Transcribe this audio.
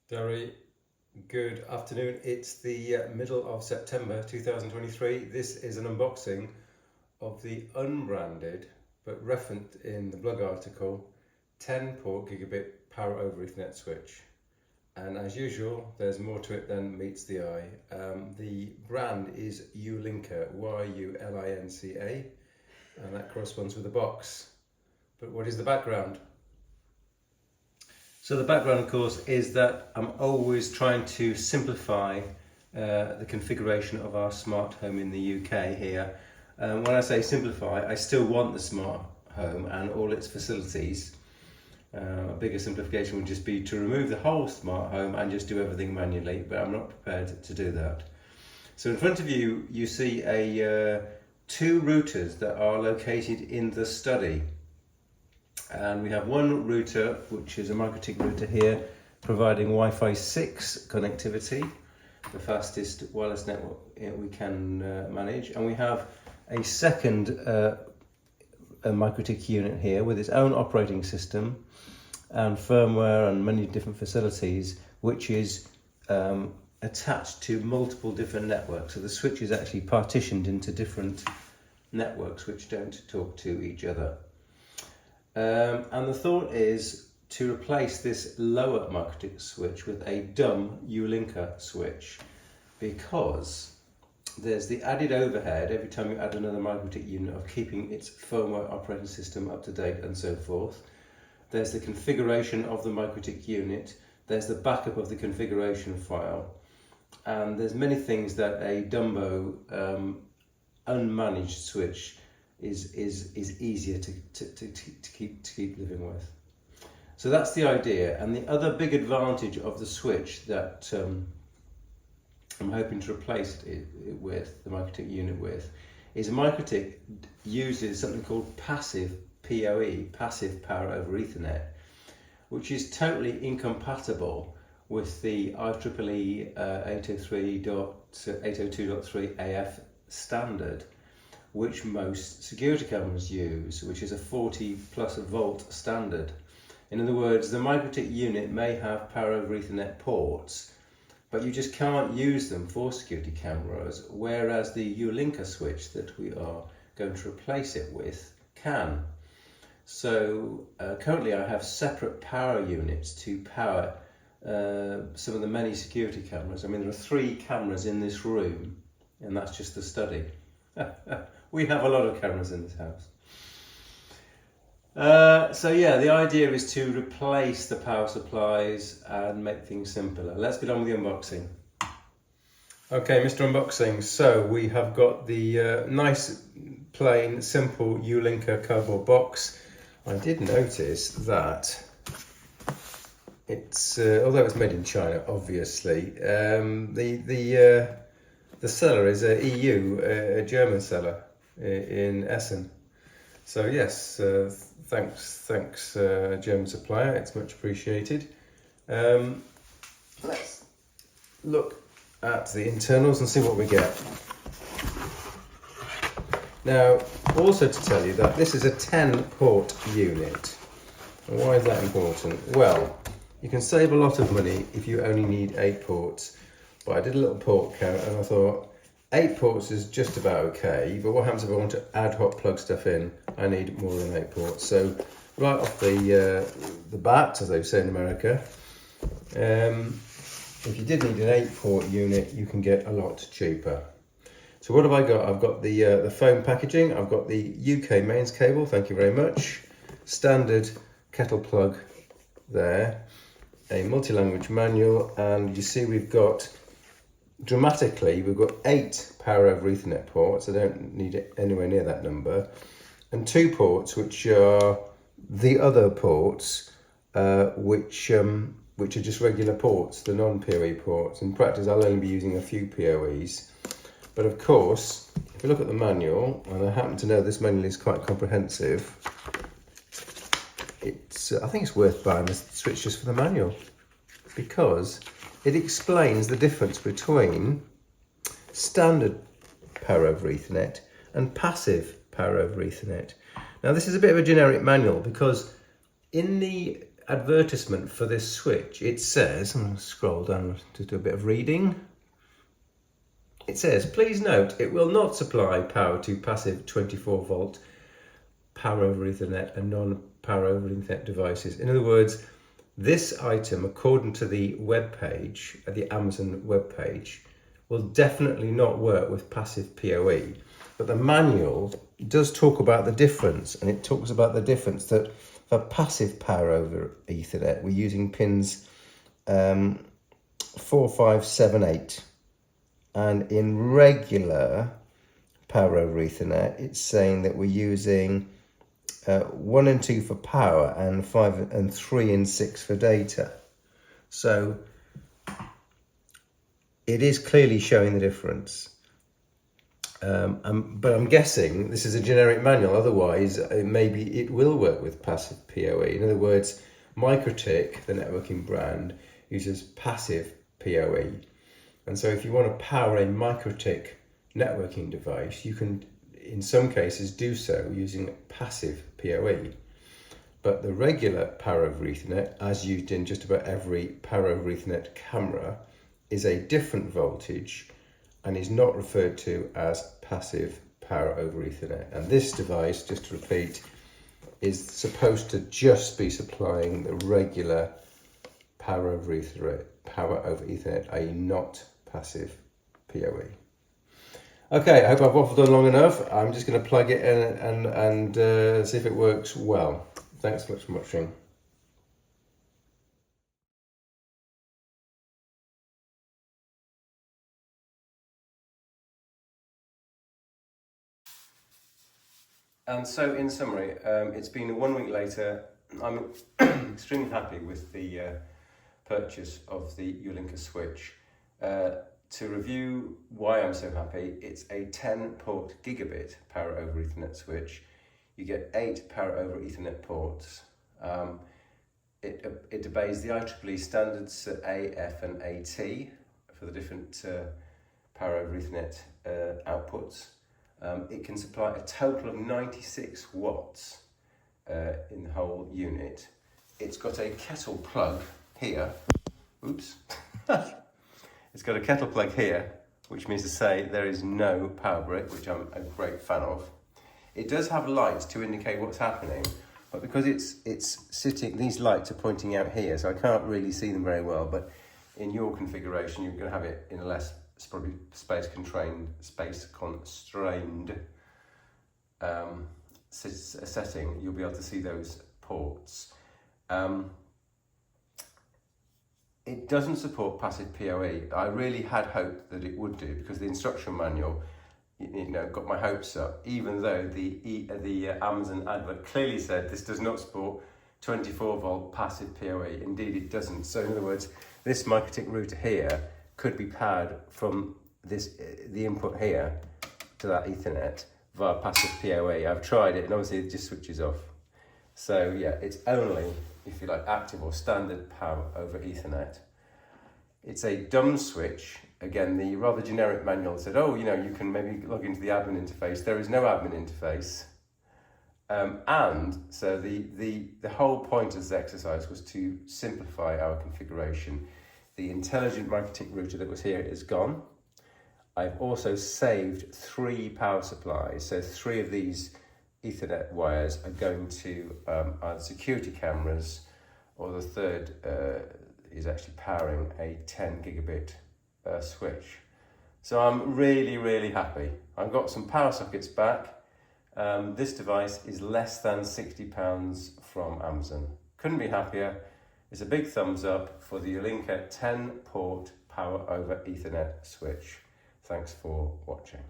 Very good afternoon. It's the middle of September 2023. This is an unboxing of the unbranded but referenced in the blog article 10 port gigabit power over Ethernet switch. And as usual, there's more to it than meets the eye. The brand is Yulinca, Y-U-L-I-N-C-A, and that corresponds with the box. But what is the background? So the background, of course, is that I'm always trying to simplify the configuration of our smart home in the UK here. When I say simplify, I still want the smart home and all its facilities. A bigger simplification would just be to remove the whole smart home and just do everything manually, but I'm not prepared to do that. So in front of you, you see two routers that are located in the study. And we have one router, which is a MikroTik router here, providing Wi-Fi 6 connectivity, the fastest wireless network we can manage. And we have a second a MikroTik unit here with its own operating system and firmware and many different facilities, which is attached to multiple different networks. So the switch is actually partitioned into different networks which don't talk to each other. And the thought is to replace this lower MikroTik switch with a dumb Yulinca switch, because there's the added overhead every time you add another MikroTik unit of keeping its firmware operating system up to date and so forth. There's the configuration of the MikroTik unit, there's the backup of the configuration file, and there's many things that a Dumbo unmanaged switch is easier to keep living with. So that's the idea. And the other big advantage of the switch that I'm hoping to replace it with, the MikroTik unit with, is MikroTik uses something called passive POE, passive power over Ethernet, which is totally incompatible with the IEEE 802.3 AF standard, which most security cameras use, which is a 40+ volt standard. In other words, the MikroTik unit may have power over Ethernet ports, but you just can't use them for security cameras, whereas the Yulinca switch that we are going to replace it with can. So currently I have separate power units to power some of the many security cameras. I mean, there are 3 cameras in this room, and that's just the study. We have a lot of cameras in this house. So yeah, the idea is to replace the power supplies and make things simpler. Let's get on with the unboxing. Okay, Mr. Unboxing. So we have got the nice, plain, simple Yulinca cardboard box. I did notice that it's, although it's made in China, obviously, the seller is a EU, a German seller in Essen. So yes, thanks, German supplier. It's much appreciated. Let's look at the internals and see what we get. Now, also to tell you that this is a 10-port unit. And why is that important? Well, you can save a lot of money if you only need 8 ports. But I did a little port count and I thought 8 ports is just about okay, but what happens if I want to ad hoc plug stuff in? I need more than 8 ports. So right off the bat, as they say in America, if you did need an 8-port unit, you can get a lot cheaper. So what have I got? I've got the foam packaging, I've got the UK mains cable, thank you very much, standard kettle plug there, a multi-language manual, and you see we've got, dramatically, we've got 8 power over Ethernet ports. I don't need it anywhere near that number, and 2 ports which are the other ports, which are just regular ports, the non-POE ports. In practice, I'll only be using a few POEs, but of course, if you look at the manual, and I happen to know this manual is quite comprehensive, I think it's worth buying the switch just for the manual, because it explains the difference between standard power over Ethernet and passive power over Ethernet. Now, this is a bit of a generic manual, because in the advertisement for this switch, it says, I'm going to scroll down to do a bit of reading. It says, please note, it will not supply power to passive 24 volt power over Ethernet and non-power over Ethernet devices. In other words, this item, according to the web page, the Amazon web page, will definitely not work with passive PoE. But the manual does talk about the difference, and it talks about the difference that for passive power over Ethernet, we're using pins 4, 5, 7, 8. And in regular power over Ethernet, it's saying that we're using 1 and 2 for power and 5 and 3 and 6 for data. So it is clearly showing the difference. But I'm guessing this is a generic manual, otherwise maybe it will work with passive PoE. In other words, MikroTik, the networking brand, uses passive PoE. And so if you want to power a MikroTik networking device, you can, in some cases, do so using passive PoE. But the regular power over Ethernet, as used in just about every power over Ethernet camera, is a different voltage and is not referred to as passive power over Ethernet. And this device, just to repeat, is supposed to just be supplying the regular power over Ethernet, i.e. not passive PoE. Okay, I hope I've waffled on long enough. I'm just going to plug it in and see if it works well. Thanks so much for watching. And so, in summary, it's been 1 week later. I'm extremely happy with the purchase of the Yulinca switch. To review why I'm so happy, it's a 10-port gigabit power over Ethernet switch. You get 8 power over Ethernet ports. It obeys the IEEE standards A, F and AT for the different power over Ethernet outputs. It can supply a total of 96 watts in the whole unit. It's got a kettle plug here. Oops. It's got a kettle plug here, which means to say there is no power brick, which I'm a great fan of. It does have lights to indicate what's happening, but because it's sitting, these lights are pointing out here, so I can't really see them very well. But in your configuration, you're going to have it in a less, probably space constrained setting. You'll be able to see those ports. It doesn't support passive PoE. I really had hoped that it would do, because the instruction manual, got my hopes up, even though the Amazon advert clearly said this does not support 24 volt passive PoE. Indeed it doesn't. So in other words, this MikroTik router here could be powered from the input here to that Ethernet via passive PoE. I've tried it and obviously it just switches off. So yeah, it's only, if you like, active or standard power over Ethernet. It's a dumb switch. Again, the rather generic manual said, oh, you can maybe log into the admin interface. There is no admin interface. And so the whole point of this exercise was to simplify our configuration. The intelligent MikroTik router that was here is gone. I've also saved 3 power supplies. So 3 of these Ethernet wires are going to either security cameras, or the third is actually powering a 10 gigabit switch. So I'm really, really happy. I've got some power sockets back. This device is less than £60 from Amazon. Couldn't be happier. It's a big thumbs up for the Yulinca 10-port power over Ethernet switch. Thanks for watching.